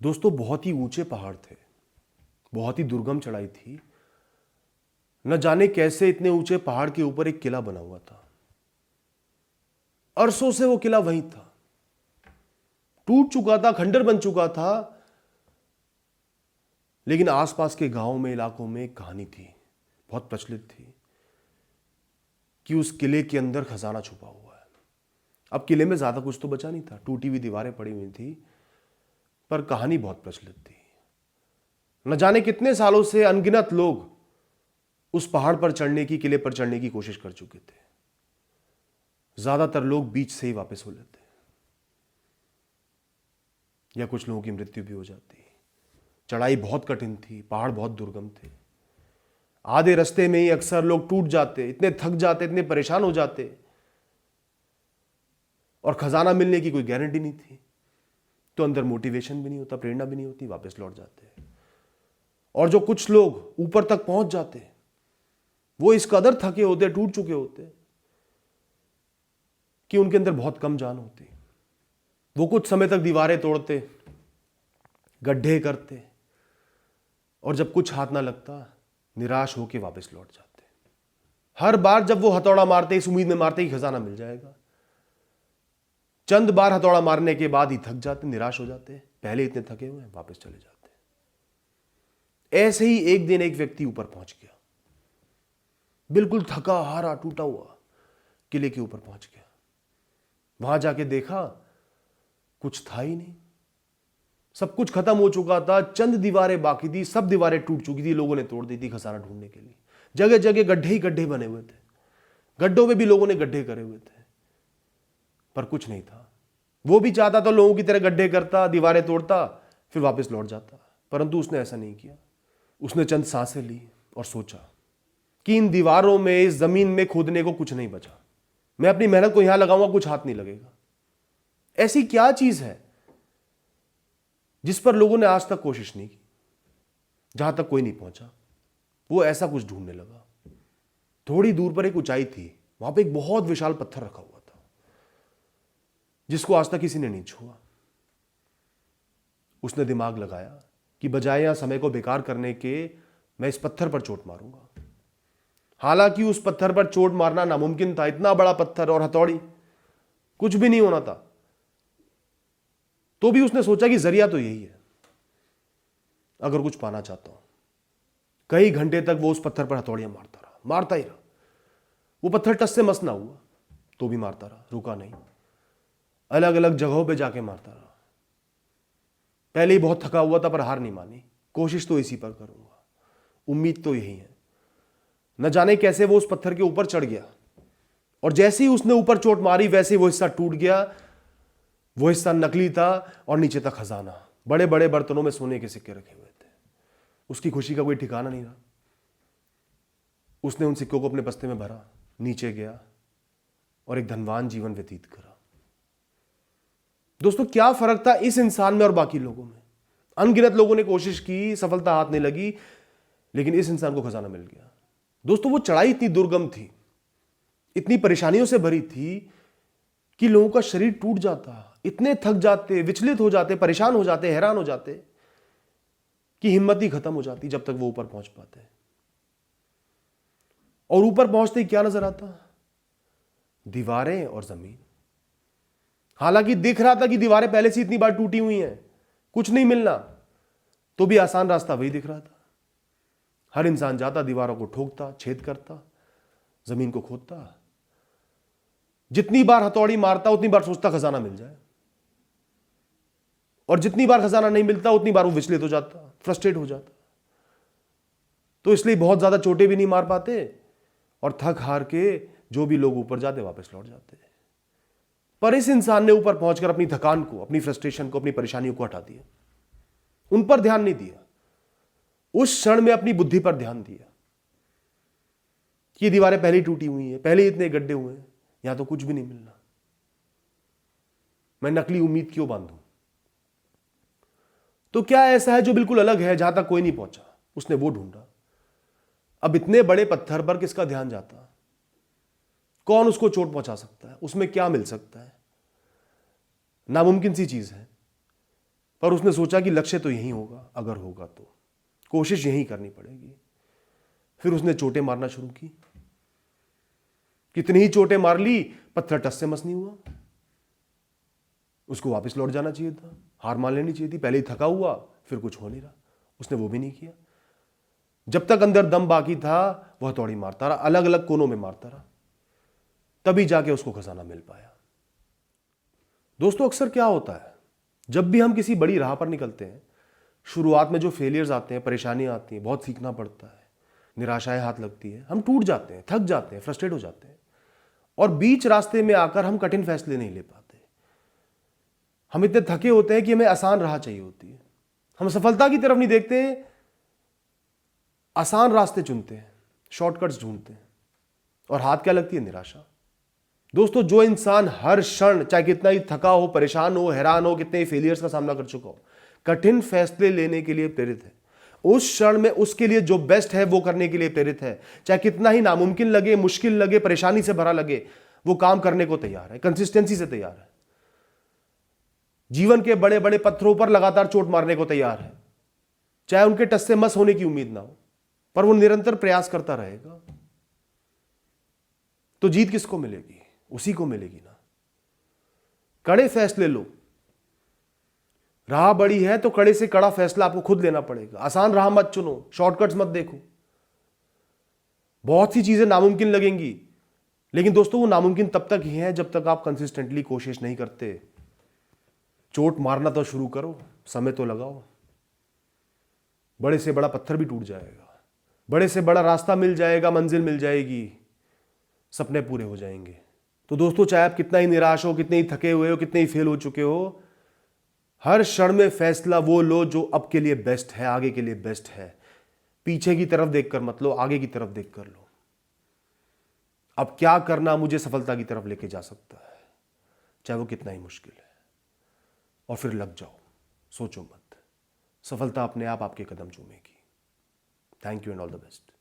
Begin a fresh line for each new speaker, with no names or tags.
दोस्तों बहुत ही ऊंचे पहाड़ थे, बहुत ही दुर्गम चढ़ाई थी। न जाने कैसे इतने ऊंचे पहाड़ के ऊपर एक किला बना हुआ था। अरसों से वो किला वहीं था, टूट चुका था, खंडर बन चुका था। लेकिन आसपास के गांव में, इलाकों में एक कहानी थी, बहुत प्रचलित थी, कि उस किले के अंदर खजाना छुपा हुआ है। अब किले में ज्यादा कुछ तो बचा नहीं था, टूटी हुई दीवारें पड़ी हुई थी, पर कहानी बहुत प्रचलित थी। न जाने कितने सालों से अनगिनत लोग उस पहाड़ पर चढ़ने की, किले पर चढ़ने की कोशिश कर चुके थे। ज्यादातर लोग बीच से ही वापस हो लेते, या कुछ लोगों की मृत्यु भी हो जाती। चढ़ाई बहुत कठिन थी, पहाड़ बहुत दुर्गम थे। आधे रास्ते में ही अक्सर लोग टूट जाते, इतने थक जाते, इतने परेशान हो जाते, और खजाना मिलने की कोई गारंटी नहीं थी। तो अंदर मोटिवेशन भी नहीं होता, प्रेरणा भी नहीं होती, वापस लौट जाते। और जो कुछ लोग ऊपर तक पहुंच जाते, वो इस कदर थके होते, टूट चुके होते, कि उनके अंदर बहुत कम जान होती। वो कुछ समय तक दीवारें तोड़ते, गड्ढे करते, और जब कुछ हाथ ना लगता, निराश होकर वापस लौट जाते। हर बार जब वो हथौड़ा मारते, इस उम्मीद में मारते कि खजाना मिल जाएगा, चंद बार हथौड़ा मारने के बाद ही थक जाते, निराश हो जाते। पहले इतने थके हुए हैं, वापस चले जाते। ऐसे ही एक दिन एक व्यक्ति ऊपर पहुंच गया, बिल्कुल थका हारा, टूटा हुआ, किले के ऊपर पहुंच गया। वहां जाके देखा, कुछ था ही नहीं, सब कुछ खत्म हो चुका था। चंद दीवारें बाकी थी, सब दीवारें टूट चुकी थी, लोगों ने तोड़ दी थी खजाना ढूंढने के लिए। जगह जगह गड्ढे ही गड्ढे बने हुए थे, गड्ढों में भी लोगों ने गड्ढे करे हुए थे, पर कुछ नहीं था। वो भी चाहता था लोगों की तरह गड्ढे करता, दीवारें तोड़ता, फिर वापस लौट जाता, परंतु उसने ऐसा नहीं किया। उसने चंद सांसें ली और सोचा कि इन दीवारों में, इस जमीन में खोदने को कुछ नहीं बचा। मैं अपनी मेहनत को यहां लगाऊंगा, कुछ हाथ नहीं लगेगा। ऐसी क्या चीज है जिस पर लोगों ने आज तक कोशिश नहीं की, जहां तक कोई नहीं पहुंचा। वो ऐसा कुछ ढूंढने लगा। थोड़ी दूर पर एक ऊंचाई थी, वहां पे एक बहुत विशाल पत्थर रखा हुआ था, जिसको आज तक किसी ने नहीं छुआ। उसने दिमाग लगाया कि बजाय यहां समय को बेकार करने के, मैं इस पत्थर पर चोट मारूंगा। हालांकि उस पत्थर पर चोट मारना नामुमकिन था, इतना बड़ा पत्थर और हथौड़ी, कुछ भी नहीं होना था। तो भी उसने सोचा कि जरिया तो यही है, अगर कुछ पाना चाहता हूं। कई घंटे तक वो उस पत्थर पर हथौड़ियां मारता रहा, मारता ही रहा। वो पत्थर टस से मस ना हुआ, तो भी मारता रहा, रुका नहीं। अलग अलग जगहों पे जाके मारता रहा। पहले ही बहुत थका हुआ था, पर हार नहीं मानी। कोशिश तो इसी पर करूंगा, उम्मीद तो यही है। न जाने कैसे वो उस पत्थर के ऊपर चढ़ गया, और जैसे ही उसने ऊपर चोट मारी, वैसे ही वो हिस्सा टूट गया। वो हिस्सा नकली था, और नीचे था खजाना। बड़े बड़े बर्तनों में सोने के सिक्के रखे हुए थे। उसकी खुशी का कोई ठिकाना नहीं रहा। उसने उन सिक्कों को अपने बस्ते में भरा, नीचे गया, और एक धनवान जीवन व्यतीत करा। दोस्तों क्या फर्क था इस इंसान में और बाकी लोगों में? अनगिनत लोगों ने कोशिश की, सफलता हाथ नहीं लगी, लेकिन इस इंसान को खजाना मिल गया। दोस्तों वो चढ़ाई इतनी दुर्गम थी, इतनी परेशानियों से भरी थी, कि लोगों का शरीर टूट जाता, इतने थक जाते, विचलित हो जाते, परेशान हो जाते, हैरान हो जाते, कि हिम्मत ही खत्म हो जाती जब तक वो ऊपर पहुंच पाते। और ऊपर पहुंचते ही क्या नजर आता? दीवारें और जमीन। हालांकि दिख रहा था कि दीवारें पहले से इतनी बार टूटी हुई हैं, कुछ नहीं मिलना, तो भी आसान रास्ता वही दिख रहा था। हर इंसान जाता, दीवारों को ठोकता, छेद करता, जमीन को खोदता। जितनी बार हथौड़ी मारता, उतनी बार सोचता खजाना मिल जाए, और जितनी बार खजाना नहीं मिलता, उतनी बार वो विचलित हो जाता, फ्रस्ट्रेट हो जाता। तो इसलिए बहुत ज्यादा चोटें भी नहीं मार पाते, और थक हार के जो भी लोग ऊपर जाते, वापस लौट जाते। पर इस इंसान ने ऊपर पहुंचकर अपनी थकान को, अपनी फ्रस्ट्रेशन को, अपनी परेशानियों को हटा दिया। उन पर ध्यान नहीं दिया, उस क्षण में अपनी बुद्धि पर ध्यान दिया कि ये दीवारें पहले ही टूटी हुई हैं, पहले ही इतने गड्ढे हुए हैं, यहां तो कुछ भी नहीं मिलना, मैं नकली उम्मीद क्यों बांधूं? तो क्या ऐसा है जो बिल्कुल अलग है, जहां तक कोई नहीं पहुंचा? उसने वो ढूंढा। अब इतने बड़े पत्थर पर किसका ध्यान जाता? कौन उसको चोट पहुंचा सकता है? उसमें क्या मिल सकता है? नामुमकिन सी चीज है। पर उसने सोचा कि लक्ष्य तो यही होगा, अगर होगा तो कोशिश यही करनी पड़ेगी। फिर उसने चोटें मारना शुरू की। कितनी ही चोटें मार ली, पत्थर टस से मस नहीं हुआ। उसको वापस लौट जाना चाहिए था, हार मान लेनी चाहिए थी। पहले ही थका हुआ, फिर कुछ हो नहीं रहा, उसने वो भी नहीं किया। जब तक अंदर दम बाकी था वह हथौड़ी मारता रहा, अलग अलग कोनों में मारता रहा, तभी जाके उसको खजाना मिल पाया। दोस्तों, अक्सर क्या होता है, जब भी हम किसी बड़ी राह पर निकलते हैं, शुरुआत में जो फेलियर्स आते हैं, परेशानियां आती हैं, बहुत सीखना पड़ता है, निराशाएं हाथ लगती है, हम टूट जाते हैं, थक जाते हैं, फ्रस्ट्रेट हो जाते हैं, और बीच रास्ते में आकर हम कठिन फैसले नहीं ले पाते। हम इतने थके होते हैं कि हमें आसान राह चाहिए होती है। हम सफलता की तरफ नहीं देखते, आसान रास्ते चुनते हैं, शॉर्टकट्स ढूंढते हैं, और हाथ क्या लगती है? निराशा। दोस्तों, जो इंसान हर क्षण, चाहे कितना ही थका हो, परेशान हो, हैरान हो, कितने ही फेलियर्स का सामना कर चुका हो, कठिन फैसले लेने के लिए प्रेरित है, उस क्षण में उसके लिए जो बेस्ट है वो करने के लिए प्रेरित है, चाहे कितना ही नामुमकिन लगे, मुश्किल लगे, परेशानी से भरा लगे, वो काम करने को तैयार है, कंसिस्टेंसी से तैयार है, जीवन के बड़े बड़े पत्थरों पर लगातार चोट मारने को तैयार है, चाहे उनके टस से मस होने की उम्मीद ना हो, पर वो निरंतर प्रयास करता रहेगा। तो जीत किसको मिलेगी? उसी को मिलेगी ना। कड़े फैसले लो। राह बड़ी है तो कड़े से कड़ा फैसला आपको खुद लेना पड़ेगा। आसान राह मत चुनो, शॉर्टकट्स मत देखो। बहुत सी चीजें नामुमकिन लगेंगी, लेकिन दोस्तों वो नामुमकिन तब तक ही है जब तक आप कंसिस्टेंटली कोशिश नहीं करते। चोट मारना तो शुरू करो, समय तो लगाओ। बड़े से बड़ा पत्थर भी टूट जाएगा, बड़े से बड़ा रास्ता मिल जाएगा, मंजिल मिल जाएगी, सपने पूरे हो जाएंगे। तो दोस्तों, चाहे आप कितना ही निराश हो, कितने ही थके हुए हो, कितने ही फेल हो चुके हो, हर क्षण में फैसला वो लो जो अब के लिए बेस्ट है, आगे के लिए बेस्ट है। पीछे की तरफ देखकर मत लो, आगे की तरफ देखकर लो। अब क्या करना मुझे सफलता की तरफ लेके जा सकता है, चाहे वो कितना ही मुश्किल है, और फिर लग जाओ। सोचो मत, सफलता अपने आप आपके कदम चूमेगी। Thank you and all the best.